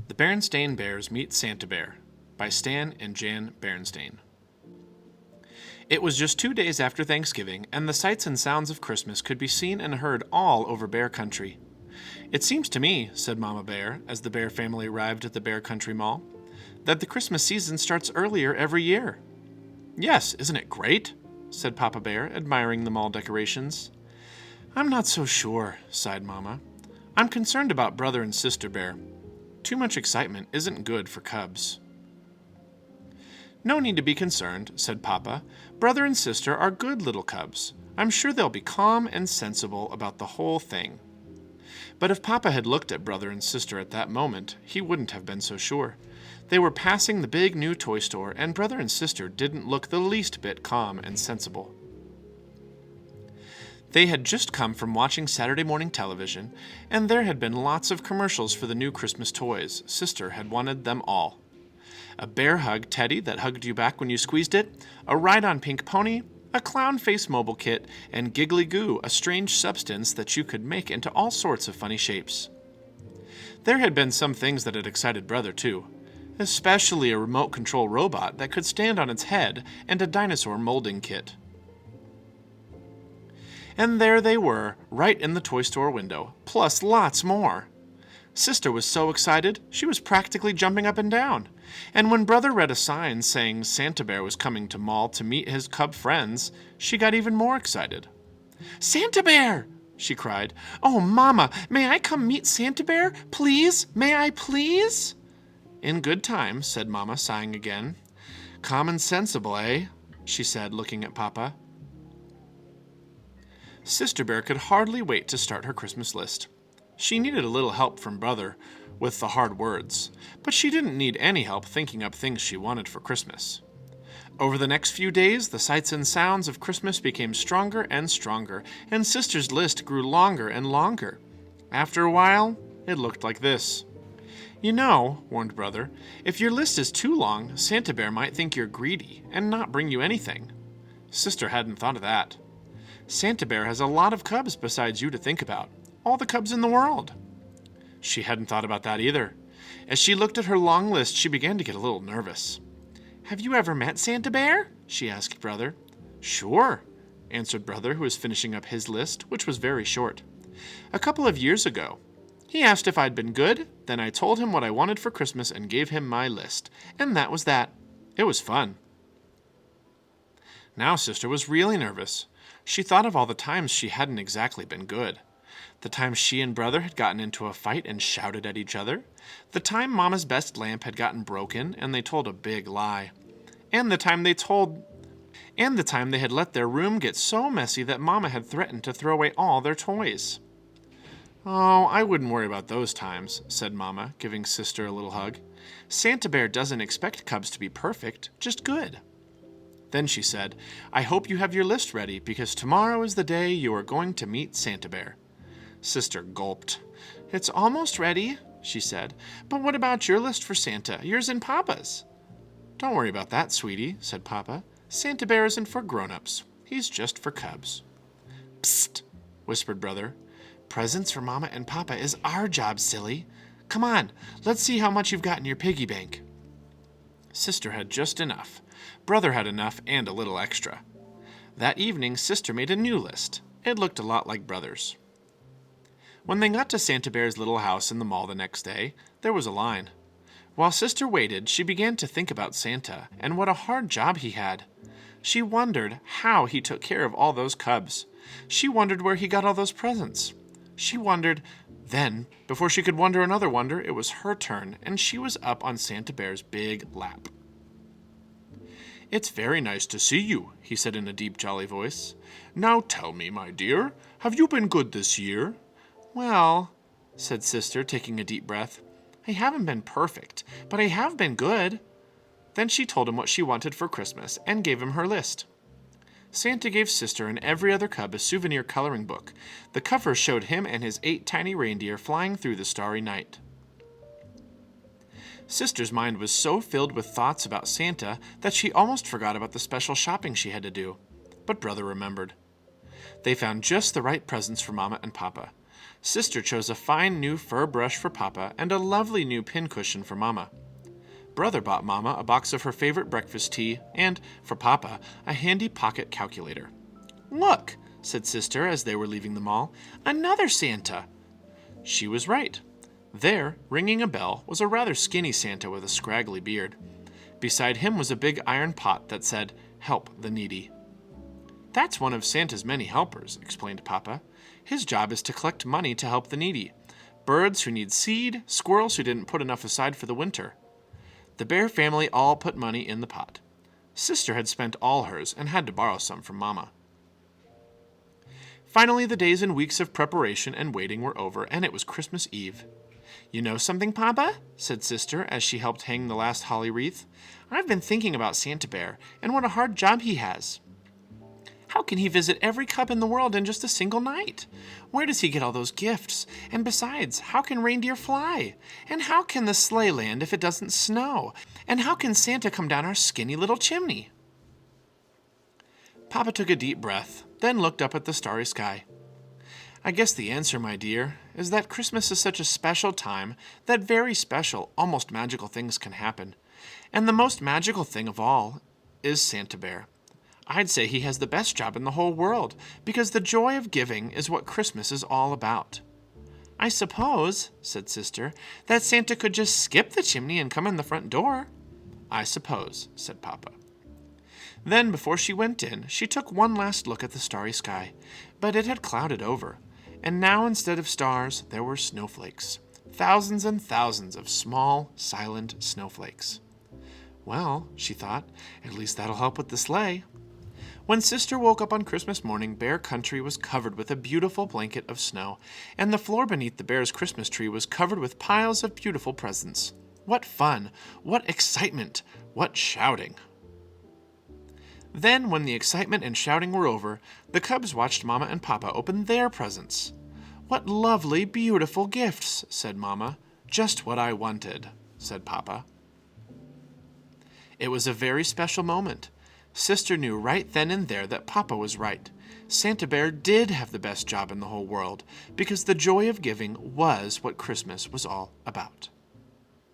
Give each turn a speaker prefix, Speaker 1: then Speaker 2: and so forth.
Speaker 1: The Berenstain Bears Meet Santa Bear by Stan and Jan Berenstain. It was just 2 days after Thanksgiving, and the sights and sounds of Christmas could be seen and heard all over Bear Country. "It seems to me," said Mama Bear, as the Bear family arrived at the Bear Country Mall, "that the Christmas season starts earlier every year." "Yes, isn't it great?" said Papa Bear, admiring the mall decorations. "I'm not so sure," sighed Mama. "I'm concerned about Brother and Sister Bear. Too much excitement isn't good for cubs." "No need to be concerned," said Papa. "Brother and Sister are good little cubs. I'm sure they'll be calm and sensible about the whole thing." But if Papa had looked at Brother and Sister at that moment, he wouldn't have been so sure. They were passing the big new toy store, and Brother and Sister didn't look the least bit calm and sensible. They had just come from watching Saturday morning television, and there had been lots of commercials for the new Christmas toys. Sister had wanted them all. A bear hug teddy that hugged you back when you squeezed it, a ride-on pink pony, a clown face mobile kit, and Giggly Goo, a strange substance that you could make into all sorts of funny shapes. There had been some things that had excited Brother, too, especially a remote control robot that could stand on its head and a dinosaur molding kit. And there they were, right in the toy store window, plus lots more. Sister was so excited, she was practically jumping up and down. And when Brother read a sign saying Santa Bear was coming to mall to meet his cub friends, she got even more excited. "Santa Bear!" she cried. "Oh, Mama, may I come meet Santa Bear? Please? May I please?" "In good time," said Mama, sighing again. "Calm and sensible, eh?" she said, looking at Papa. Sister Bear could hardly wait to start her Christmas list. She needed a little help from Brother with the hard words, but she didn't need any help thinking up things she wanted for Christmas. Over the next few days, the sights and sounds of Christmas became stronger and stronger, and Sister's list grew longer and longer. After a while, it looked like this. "You know," warned Brother, "if your list is too long, Santa Bear might think you're greedy and not bring you anything." Sister hadn't thought of that. "Santa Bear has a lot of cubs besides you to think about. All the cubs in the world." She hadn't thought about that either. As she looked at her long list, she began to get a little nervous. "Have you ever met Santa Bear?" she asked Brother. "Sure," answered Brother, who was finishing up his list, which was very short. "A couple of years ago. He asked if I'd been good, then I told him what I wanted for Christmas and gave him my list. And that was that. It was fun." Now Sister was really nervous. She thought of all the times she hadn't exactly been good. The time she and Brother had gotten into a fight and shouted at each other. The time Mama's best lamp had gotten broken and they told a big lie. And the time they had let their room get so messy that Mama had threatened to throw away all their toys. "Oh, I wouldn't worry about those times," said Mama, giving Sister a little hug. "Santa Bear doesn't expect cubs to be perfect, just good." Then she said, "I hope you have your list ready, because tomorrow is the day you are going to meet Santa Bear." Sister gulped. "It's almost ready," she said. "But what about your list for Santa, yours and Papa's?" "Don't worry about that, sweetie," said Papa. "Santa Bear isn't for grown-ups. He's just for cubs." "Psst," whispered Brother. "Presents for Mama and Papa is our job, silly. Come on, let's see how much you've got in your piggy bank." Sister had just enough. Brother had enough and a little extra. That evening, Sister made a new list. It looked a lot like Brother's. When they got to Santa Bear's little house in the mall the next day, there was a line. While Sister waited, she began to think about Santa and what a hard job he had. She wondered how he took care of all those cubs. She wondered where he got all those presents. She wondered. Then, before she could wonder another wonder, it was her turn, and she was up on Santa Bear's big lap. "It's very nice to see you," he said in a deep, jolly voice. "Now tell me, my dear, have you been good this year?" "Well," said Sister, taking a deep breath, "I haven't been perfect, but I have been good." Then she told him what she wanted for Christmas and gave him her list. Santa gave Sister and every other cub a souvenir coloring book. The cover showed him and his 8 tiny reindeer flying through the starry night. Sister's mind was so filled with thoughts about Santa that she almost forgot about the special shopping she had to do. But Brother remembered. They found just the right presents for Mama and Papa. Sister chose a fine new fur brush for Papa and a lovely new pincushion for Mama. Brother bought Mama a box of her favorite breakfast tea and, for Papa, a handy pocket calculator. "Look," said Sister as they were leaving the mall, "another Santa." She was right. There, ringing a bell, was a rather skinny Santa with a scraggly beard. Beside him was a big iron pot that said, "Help the Needy." "That's one of Santa's many helpers," explained Papa. "His job is to collect money to help the needy. Birds who need seed, squirrels who didn't put enough aside for the winter." The Bear family all put money in the pot. Sister had spent all hers and had to borrow some from Mama. Finally, the days and weeks of preparation and waiting were over, and it was Christmas Eve. "You know something, Papa?" said Sister as she helped hang the last holly wreath. "I've been thinking about Santa Bear and what a hard job he has. How can he visit every cub in the world in just a single night? Where does he get all those gifts? And besides, how can reindeer fly? And how can the sleigh land if it doesn't snow? And how can Santa come down our skinny little chimney?" Papa took a deep breath, then looked up at the starry sky. "I guess the answer, my dear, is that Christmas is such a special time that very special, almost magical things can happen. And the most magical thing of all is Santa Bear. I'd say he has the best job in the whole world, because the joy of giving is what Christmas is all about." "I suppose," said Sister, "that Santa could just skip the chimney and come in the front door." "I suppose," said Papa. Then, before she went in, she took one last look at the starry sky, but it had clouded over, and now instead of stars, there were snowflakes. Thousands and thousands of small, silent snowflakes. "Well," she thought, "at least that'll help with the sleigh." When Sister woke up on Christmas morning, Bear Country was covered with a beautiful blanket of snow, and the floor beneath the Bear's Christmas tree was covered with piles of beautiful presents. What fun! What excitement! What shouting! Then, when the excitement and shouting were over, the cubs watched Mama and Papa open their presents. "What lovely, beautiful gifts," said Mama. "Just what I wanted," said Papa. It was a very special moment. Sister knew right then and there that Papa was right. Santa Bear did have the best job in the whole world, because the joy of giving was what Christmas was all about.